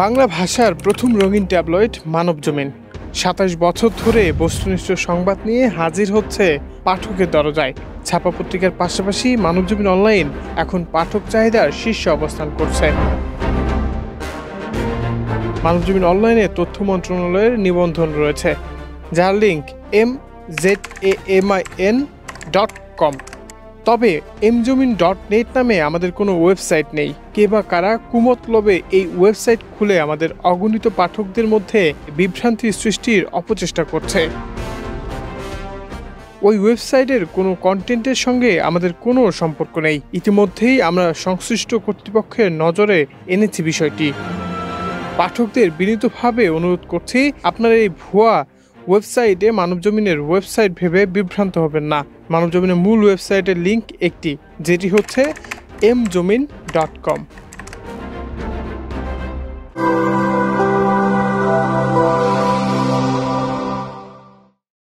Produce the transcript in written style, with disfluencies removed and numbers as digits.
বাংলা ভাষার প্রথম রঙিন ট্যাবলয়েড মানবজমিন ২৭ বছর ধরে বস্তুনিষ্ঠ সংবাদ নিয়ে হাজির হচ্ছে পাঠকের দরজায়। ছাপা পত্রিকার পাশাপাশি মানবজমিন অনলাইন এখন পাঠক চাহিদার শীর্ষে অবস্থান করছে। মানবজমিন অনলাইনে তথ্য মন্ত্রণালয়ের নিবন্ধন রয়েছে, যার লিঙ্ক mzamin.com। তবে mzamin.net নামে আমাদের কোনো ওয়েবসাইট নেই। কে বা কারা কুমতলবে এই ওয়েবসাইট খুলে আমাদের অগণিত পাঠকদের মধ্যে বিভ্রান্তি সৃষ্টির অপচেষ্টা করছে। ওই ওয়েবসাইটের কোনো কন্টেন্টের সঙ্গে আমাদের কোনো সম্পর্ক নেই। ইতিমধ্যেই আমরা সংশ্লিষ্ট কর্তৃপক্ষের নজরে এনেছি বিষয়টি। পাঠকদের বিনীতভাবে অনুরোধ করছি, আপনারা এই ভুয়া ওয়েবসাইটে মানবজমিনের ওয়েবসাইট ভেবে বিভ্রান্ত হবেন না। মানবজমিনের মূল ওয়েবসাইটের লিঙ্ক একটি, যেটি হচ্ছে mzamin.com।